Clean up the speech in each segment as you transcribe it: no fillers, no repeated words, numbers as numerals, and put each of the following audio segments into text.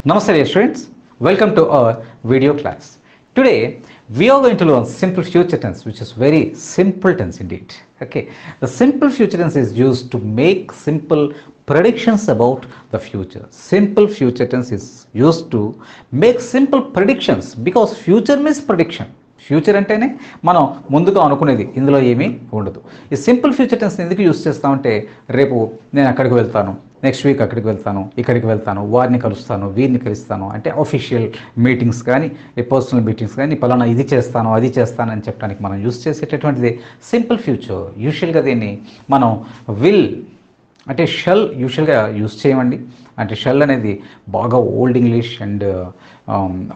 Namaste dear students, welcome to our video class. Today we are going to learn simple future tense, which is very simple tense indeed. Okay, the simple future tense is used to make simple predictions about the future. Simple future tense is used to make simple predictions because future means prediction. Future అంటేనే మనం ముందుగా అనుకునేది, ఇందులో ఏమీ ఉండదు. ఈ simple future tense ఎందుకు use చేస్తామంటే, రేపు నేను అక్కడికి వెళ్తాను, నెక్స్ట్ వీక్ అక్కడికి వెళ్తాను, ఇక్కడికి వెళ్తాను, వారిని కలుస్తాను, వీరిని కలుస్తాను అంటే అఫీషియల్ మీటింగ్స్ కానీ పర్సనల్ మీటింగ్స్ కానీ పలానా ఇది చేస్తాను అది చేస్తాను అని చెప్పడానికి మనం యూస్ చేసేటటువంటిది సింపుల్ ఫ్యూచర్. యూజువల్గా దీన్ని మనం విల్ అంటే షెల్ యూజువల్గా యూస్ చేయమండి. అంటే షెల్ అనేది బాగా ఓల్డ్ ఇంగ్లీష్ అండ్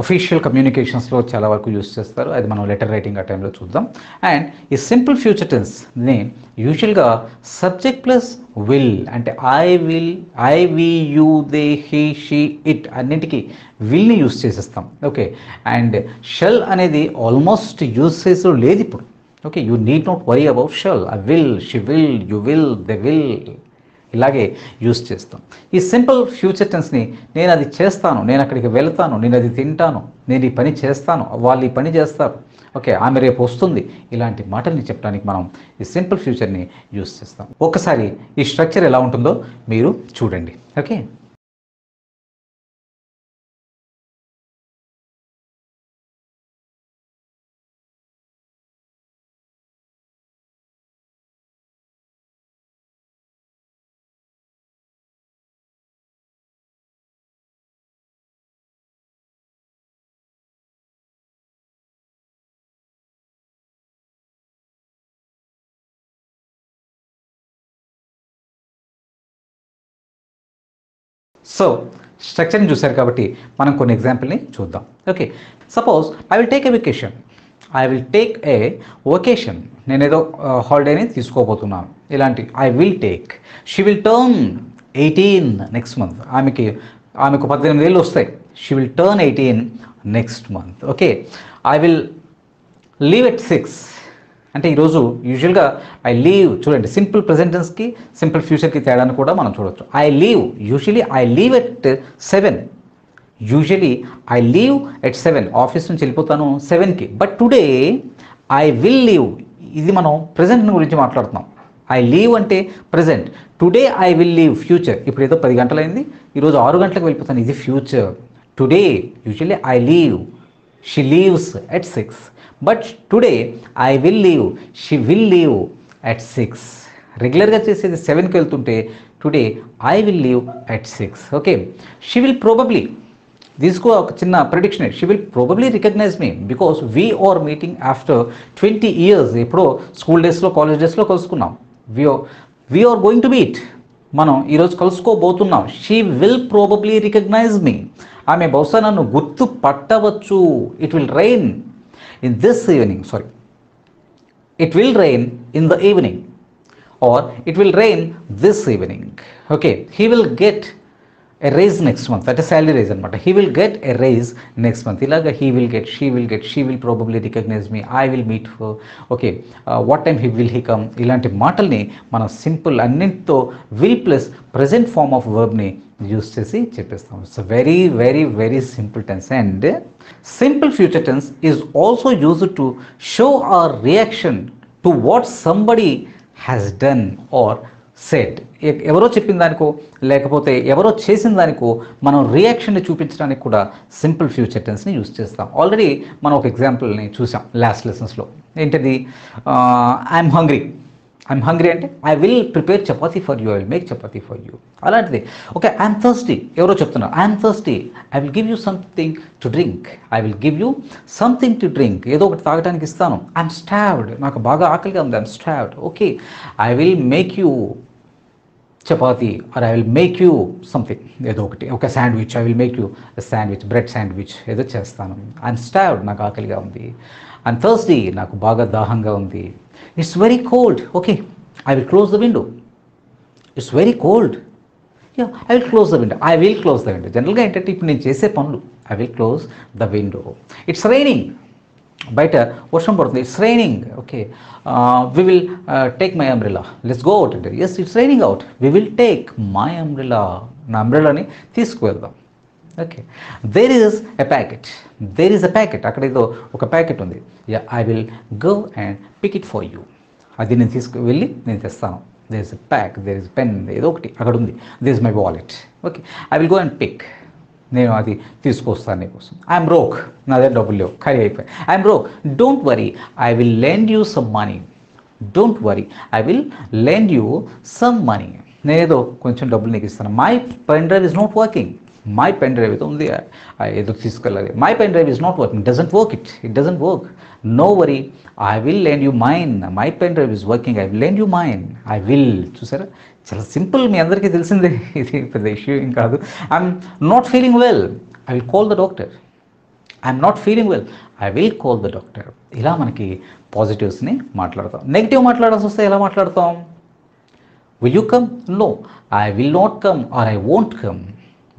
అఫీషియల్ కమ్యూనికేషన్స్లో చాలా వరకు యూస్ చేస్తారు. అది మనం లెటర్ రైటింగ్ ఆ టైంలో చూద్దాం. అండ్ ఈ సింపుల్ ఫ్యూచర్ టెన్స్ని యూజువల్గా సబ్జెక్ట్ ప్లస్ విల్ అంటే I we you they he she it అన్నింటికి విల్ని యూస్ చేసేస్తాం. ఓకే, అండ్ షెల్ అనేది ఆల్మోస్ట్ యూసేజ్ లేదు ఇప్పుడు. Okay, you need not worry about shall. I will, she will, you will, they will ఇలాగే use చేస్తాం. ఈ సింపుల్ ఫ్యూచర్ టెన్స్ని నేను అది చేస్తాను, నేను అక్కడికి వెళ్తాను, నేను అది తింటాను, నేను ఈ పని చేస్తాను, వాళ్ళు ఈ పని చేస్తారు, ఓకే ఆమె రేపు వస్తుంది, ఇలాంటి మాటల్ని చెప్పడానికి మనం ఈ సింపుల్ ఫ్యూచర్ని యూస్ చేస్తాం. ఒకసారి ఈ స్ట్రక్చర్ ఎలా ఉంటుందో మీరు చూడండి. ఓకే, సో స్ట్రక్చర్ని చూశారు కాబట్టి మనం కొన్ని ఎగ్జాంపుల్ని చూద్దాం. Okay, suppose I will take a vacation. I will take A vacation, నేనేదో హాలిడేని తీసుకోబోతున్నాను, ఇలాంటి I will take. She will turn 18 next month. ఆమెకు 18 ఏళ్ళు వస్తాయి. She will turn 18 next month. Okay, I will leave at 6 అంటే ఈరోజు యూజువల్గా ఐ లీవ్ చూడండి, simple present టెన్స్కి simple ఫ్యూచర్కి తేడాను కూడా మనం చూడవచ్చు. I leave usually I leave at 7. Usually I leave at 7, office నుంచి వెళ్ళిపోతాను 7కి. But today I will leave, ఇది మనం ప్రెజెంట్ గురించి మాట్లాడుతున్నాం. ఐ లీవ్ అంటే present, today I will leave future. ఇప్పుడు ఏదో 10 గంటలైంది, ఈరోజు 6 గంటలకు వెళ్ళిపోతాను, ఇది future. Today usually I leave, she leaves at 6. But today I will leave, she will leave at 6. రెగ్యులర్గా చేసేది 7కి వెళ్తుంటే today I will leave at 6. Okay, she will probably, తీసుకో ఒక చిన్న prediction, she will probably recognise me because we are meeting after 20 years. ఎప్పుడో school డేస్లో college డేస్లో కలుసుకున్నాం. We are going to meet, మనం ఈరోజు కలుసుకోబోతున్నాం. She will probably recognise me, ఆమె బహుశా నన్ను గుర్తు పట్టవచ్చు. It will rain in this evening, it will rain in the evening, or it will rain this evening. Okay, he will get a raise next month, that is salary raise anamata. He will get a raise next month. Ilaga he will get, she will get, she will probably recognize me, I will meet her. Okay, what time will he come, ilanti maatalni mana simple annintho will plus present form of verb ni use చేసి చెప్పేస్తాం. It's very very very simple tense. And simple future tense is also used to show our reaction to what somebody has done or said. ఎవరో చెప్పిన దానికో లేకపోతే ఎవరో చేసిన దానికో మనం రియాక్షన్ని చూపించడానికి కూడా సింపుల్ ఫ్యూచర్ టెన్స్ని యూజ్ చేస్తాం. ఆల్రెడీ మనం ఒక ఎగ్జాంపుల్ని చూసాం లాస్ట్ లెసన్స్లో. ఏంటిది? I'm hungry. ఐఎమ్ హంగ్రీ అంటే I will prepare chapati for you, I will make chapati for you, అలాంటిది. ఓకే, ఐఎమ్ థర్స్టీ, ఎవరో చెప్తున్నారు I'm thirsty, I will give you something to drink, I will give you something to drink, ఏదో ఒకటి తాగడానికి ఇస్తాను. I'm స్టావ్డ్, నాకు బాగా ఆకలిగా ఉంది, I'm starved. Okay, I will make you chapati or I will make you something, ఏదో ఒకటి, ఒక sandwich, I will make you sandwich, bread sandwich ఏదో చేస్తాను. ఐఎమ్ స్టావ్డ్, నాకు ఆకలిగా ఉంది. ఐఎమ్ థర్స్టీ, నాకు బాగా దాహంగా ఉంది. It's very cold. Okay, I will close the window. It's very cold. Yeah, I will close the window, I will close the window. జనరల్గా ఏంటంటే ఇప్పుడు నేను చేసే పనులు, I will close the window. It's raining, బయట వర్షం పడుతుంది. It's raining. Okay, we will take my umbrella, let's go out అంటే. Yes, it's raining out, we will take my umbrella, నా అంబ్రెలాని తీసుకువెళ్దాం. Okay, there is a packet, there is a packet, అక్కడ ఏదో ఒక ప్యాకెట్ ఉంది. Yeah, I will go and pick it for you. అది నేను తీసుకువెళ్ళి నేను తెస్తాను. There is a pack, there is pen, ఏదో ఒకటి అక్కడ ఉంది. There is my wallet. Okay, I will go and pick, నేను అది తీసుకొస్తాను నీకోసం. ఐఎమ్ బ్రోక్, నా దగ్గర డబ్బులు లేవు, ఖాళీ అయిపోయాయి. I'm broke, don't worry, I will lend you some money. Don't worry, I will lend you some money. నేనేదో కొంచెం డబ్బులు నీకు ఇస్తాను. My pen drive is not working. My pen drive ఏదో ఉంది, ఏదో తీసుకెళ్ళాలి. My pen drive is not working, doesn't work, it doesn't work. No worry, I will lend you mine. My pen drive is working, I will lend you mine. I will. చూసారా, చాలా simple, మీ అందరికీ తెలిసిందే, ఇది పెద్ద issue ఏం కాదు. I'm not feeling well, I will call the doctor. I'm not feeling well, I will call the doctor. ఇలా మనకి పాజిటివ్స్ని మాట్లాడతాం. నెగిటివ్ మాట్లాడాల్సి వస్తే ఎలా మాట్లాడతాం? Will you come? No, I will not come or I won't come.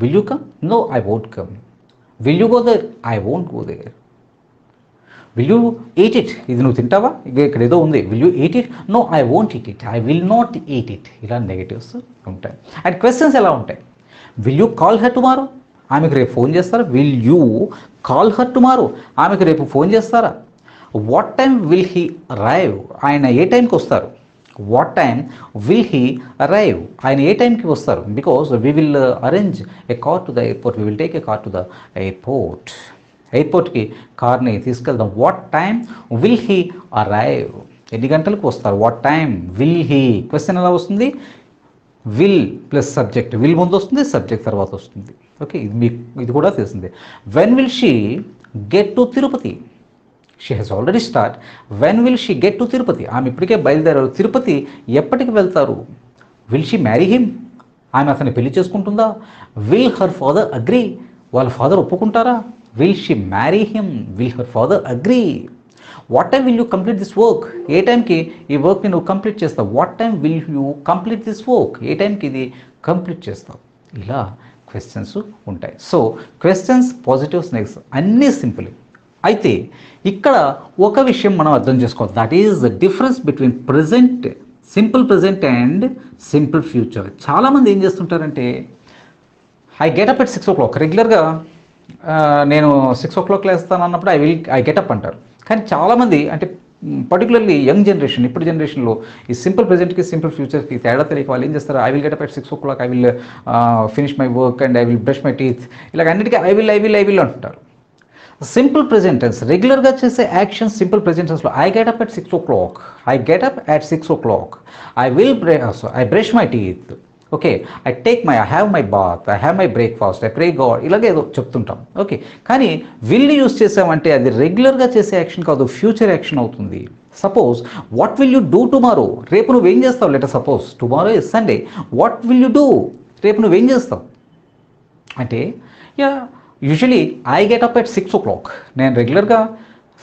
Will you come? No, I won't come. Will you go there? I won't go there. Will you eat it? ఇది నువ్వు తింటావా? ఇక్కడ ఏదో ఉంది. Will you eat it? No, I won't eat it. I will not eat it. ఇలా negatives ఉంటాయి. And questions ఎలా ఉంటాయి? Will you call her tomorrow? ఆమెకు రేపు ఫోన్ చేస్తారా? Will you call her tomorrow? ఆమెకు రేపు ఫోన్ చేస్తారా? What time will he arrive? ఆయన ఏ టైంకి వస్తారు? What time will he arrive? ఆయన ఏ టైంకి వస్తారు? Because we will arrange a car to the airport. We will take a car to the airport. ఎయిర్పోర్ట్కి కార్ని తీసుకెళ్దాం. What time will he arrive? ఎన్ని గంటలకు వస్తారు? What time will he? Question ఎలా వస్తుంది? Will plus subject. విల్ ముందు వస్తుంది, సబ్జెక్ట్ తర్వాత వస్తుంది. ఓకే, ఇది కూడా తెలిసిందే. When will she get to Tirupati? She has already start. When will she get to Tirupati? ఆమె ఇప్పటికే బయలుదేరారు. తిరుపతి ఎప్పటికి వెళ్తారు? Will she marry him? ఆమె అతన్ని పెళ్లి చేసుకుంటుందా? Will her father agree? వాళ్ళ ఫాదర్ ఒప్పుకుంటారా? Will she marry him? Will her father agree? What time will you complete this work? ఏ టైంకి ఈ వర్క్ని నువ్వు కంప్లీట్ చేస్తావు? What time will you complete this work? ఏ టైంకి ఇది కంప్లీట్ చేస్తావు? ఇలా క్వశ్చన్స్ ఉంటాయి. సో క్వశ్చన్స్, పాజిటివ్స్, నెగటివ్స్ అన్నీ సింపుల్. అయితే ఇక్కడ ఒక విషయం మనం అర్థం చేసుకోవాలి. That is the difference between present, simple present and simple future. చాలామంది ఏం చేస్తుంటారంటే, ఐ గెటప్ ఎట్ 6 o'clock. రెగ్యులర్గా నేను 6 o'clock లేస్తాను అన్నప్పుడు ఐ గెటప్ అంటారు. కానీ చాలామంది, అంటే పర్టికులర్లీ యంగ్ జనరేషన్, ఇప్పుడు జనరేషన్లో ఈ సింపుల్ ప్రజెంట్కి సింపుల్ ఫ్యూచర్కి తేడా తెలియక వాళ్ళు ఏం చేస్తారు? I will get up at 6 o'clock, I will finish my work and I will brush my teeth. ఇలాగ అన్నిటికీ ఐ విల్ అంటారు. సింపుల్ ప్రెజెంట్ టెన్స్, రెగ్యులర్గా చేసే యాక్షన్ సింపుల్ ప్రెజెంట్ టెన్స్లో I get up at 6 o'clock, I get up at 6 o'clock, I brush my teeth, okay, I have my bath, I have my breakfast, I pray God, ఇలాగే ఏదో చెప్తుంటాం. Okay, కానీ will use చేసామంటే అది రెగ్యులర్గా చేసే యాక్షన్ కాదు, ఫ్యూచర్ యాక్షన్ అవుతుంది. Suppose what will you do tomorrow? రేపు నువ్వేం చేస్తావు? Let suppose tomorrow is Sunday. What will you do? రేపు నువ్వేం చేస్తావు అంటే, yeah usually I get up at 6 o'clock. నేను రెగ్యులర్గా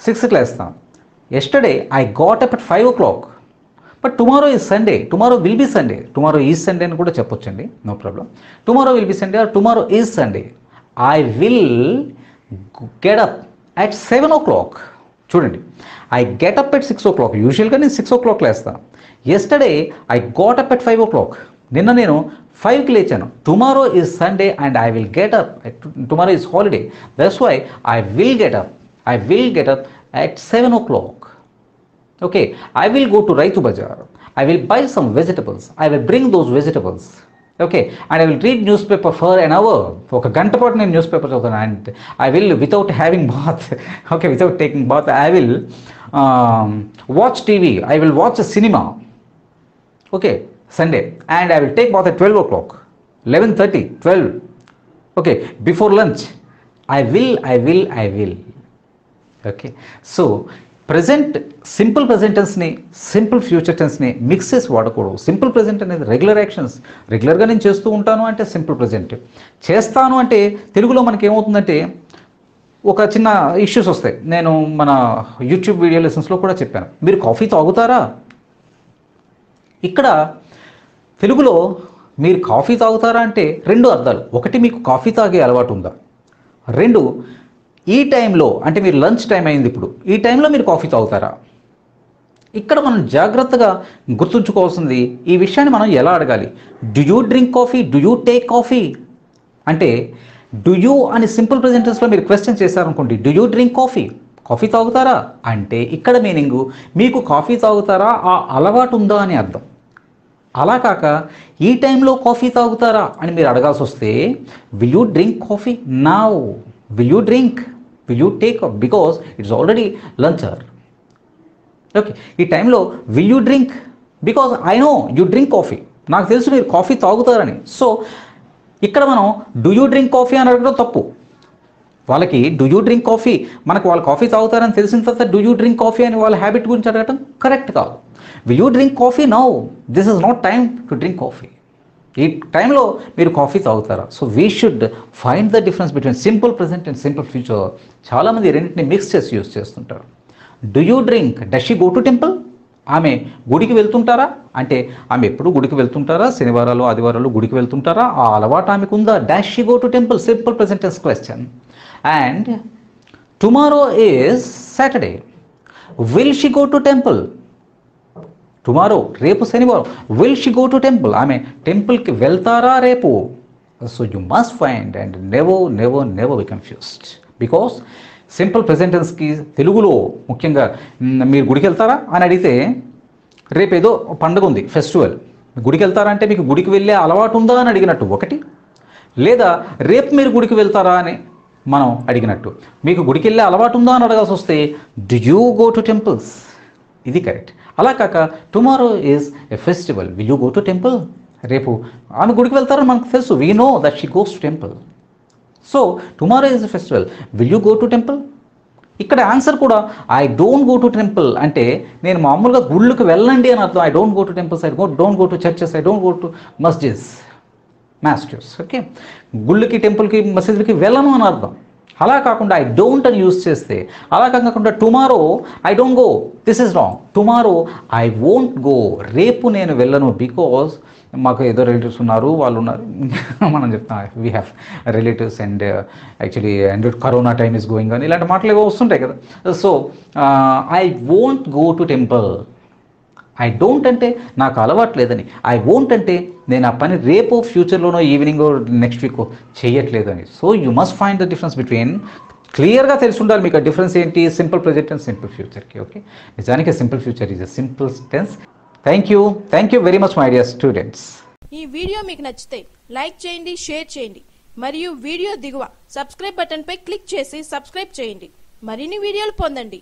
6కి లేస్తాను. Yesterday I got up at 5 o'clock. But tomorrow is Sunday, tomorrow will be Sunday. Tomorrow is Sunday అని కూడా చెప్పొచ్చండి, no problem. Tomorrow will be Sunday or tomorrow is Sunday. I will get up at 7 o'clock. చూడండి, I get up at 6 o'clock. యూజువల్గా నేను 6 o'clock లేస్తాను. Yesterday I got up at 5 o'clock. నిన్న నేను 5కి లేచాను. Tomorrow is Sunday and I will get up, tomorrow is holiday, that's why I will get up at 7 o'clock. Okay, I will go to Raitu Bazaar. I will buy some vegetables. I will bring those vegetables. Okay, and I will read newspaper for an hour. ఒక గంట పాటు నేను newspaper చదువుతాను. And I will without having bath, okay, without taking bath, I will watch TV. I will watch a cinema. Okay, Sunday, and I will take bath at 12 o'clock, 11:30, 12. Okay, before lunch, I will. Okay, so present, simple present టెన్స్ని, simple future టెన్స్ని mix చేసి వాడకూడదు. Simple present అనేది regular actions. రెగ్యులర్గా నేను చేస్తూ ఉంటాను అంటే సింపుల్ ప్రజెంట్. చేస్తాను అంటే తెలుగులో మనకి ఏమవుతుందంటే ఒక చిన్న ఇష్యూస్ వస్తాయి. నేను మన యూట్యూబ్ వీడియో లెసన్స్లో కూడా చెప్పాను, మీరు కాఫీ తాగుతారా? ఇక్కడ తెలుగులో మీరు కాఫీ తాగుతారా అంటే 2 అర్థాలు. ఒకటి, మీకు కాఫీ తాగే అలవాటు ఉందా? 2, ఈ టైంలో, అంటే మీరు లంచ్ టైం అయింది ఇప్పుడు, ఈ టైంలో మీరు కాఫీ తాగుతారా? ఇక్కడ మనం జాగ్రత్తగా గుర్తుంచుకోవాల్సింది, ఈ విషయాన్ని మనం ఎలా అడగాలి? Do you drink coffee? Do you take coffee? అంటే డు యూ అని సింపుల్ ప్రెజెంట్ టెన్స్లో మీరు క్వశ్చన్ చేశారనుకోండి, do you drink coffee, coffee తాగుతారా అంటే ఇక్కడ మీనింగు మీకు కాఫీ తాగుతారా ఆ అలవాటు ఉందా అని అర్థం. అలా కాక ఈ టైంలో కాఫీ తాగుతారా అని మీరు అడగాల్సి వస్తే will you drink coffee now, will you drink, will you take, because it's already lunch hour. Okay, ఈ టైంలో will you drink because I know you drink coffee, నాకు తెలుసు మీరు కాఫీ తాగుతారని. సో ఇక్కడ మనం డూ యూ డ్రింక్ కాఫీ అని అడగడం తప్పు. వాళ్ళకి డూ యూ డ్రింక్ కాఫీ, మనకు వాళ్ళు కాఫీ తాగుతారని తెలిసిన తర్వాత డూ యూ డ్రింక్ కాఫీ అని వాళ్ళ హ్యాబిట్ గురించి అడగటం కరెక్ట్ కాదు. Will you drink coffee now, this is not time to drink coffee, ఈ టైంలో మీరు కాఫీ తాగుతారా. So we should find the difference between simple present and simple future. చాలామంది రెండింటిని మిక్స్ చేసి యూజ్ చేస్తుంటారు. Do you drink, does she go to temple, ఆమె గుడికి వెళ్తుంటారా అంటే ఆమె ఎప్పుడు గుడికి వెళ్తుంటారా, శనివారాలు ఆదివారాలు గుడికి వెళ్తుంటారా, ఆ అలవాటు ఆమెకు ఉందా. Does she go to temple, simple present tense question. And tomorrow is Saturday, will she go to temple, tomorrow రేపు శనివారం, will she go to temple, ఆమె టెంపుల్కి వెళ్తారా రేపు. So you must find and never never never be confused, because simple present టెన్స్కి తెలుగులో ముఖ్యంగా మీరు గుడికి వెళ్తారా అని అడిగితే రేపు ఏదో పండుగ ఉంది, ఫెస్టివల్, గుడికి వెళ్తారా అంటే మీకు గుడికి వెళ్ళే అలవాటు ఉందా అని అడిగినట్టు ఒకటి, లేదా రేపు మీరు గుడికి వెళ్తారా అని మనం అడిగినట్టు. మీకు గుడికి వెళ్ళే అలవాటు ఉందా అని అడగాల్సి వస్తే do you go to temples, ఇది కరెక్ట్. అలా కాక tomorrow is a festival, will you go to temple, రేపు ఆమె గుడికి వెళ్తారని మనకు తెలుసు, we know that she goes to temple. So tomorrow is a festival, will you go to temple. ఇక్కడ ఆన్సర్ కూడా I don't go to temple అంటే నేను మామూలుగా గుళ్ళకి వెళ్ళండి అని అర్థం. I don't go to temples, I don't go to churches, I don't go to masjids, masters. Okay, గుళ్ళకి టెంపుల్కి మసీదులకి వెళ్ళను అని అర్థం. అలా కాకుండా ఐ డోంట్ అని యూజ్ చేస్తే, అలా కాకుండా tomorrow I don't go, this is wrong. Tomorrow I won't go, రేపు నేను వెళ్ళను, బికాజ్ మాకు ఏదో రిలేటివ్స్ ఉన్నారు, వాళ్ళు ఉన్నారు, మనం చెప్తాం we have relatives and actually and corona time is going అని ఇలాంటి మాటలు ఏవో వస్తుంటాయి కదా. So I won't go to temple, I don't అంటే నాకు అలవాటు లేదని, ఐ వోంట్ అంటే నేను ఆ పని రేపు ఫ్యూచర్లోనో ఈవినింగో నెక్స్ట్ వీక్ చేయట్లేదని. So you must find the difference between, క్లియర్గా తెలిసి ఉండాలి మీకు ఆ డిఫరెన్స్ ఏంటి సింపుల్ ప్రెజెంట్ అండ్ సింపుల్ ఫ్యూచర్కి. ఓకే, నిజానికి simple future is a simple tense. Thank you very much my dear students. ఈ వీడియో మీకు నచ్చితే లైక్ చేయండి, షేర్ చేయండి, మరియు వీడియో దిగువ సబ్స్క్రైబ్ బటన్ పై క్లిక్ చేసి సబ్స్క్రైబ్ చేయండి. మరిన్ని వీడియోలు పొందండి.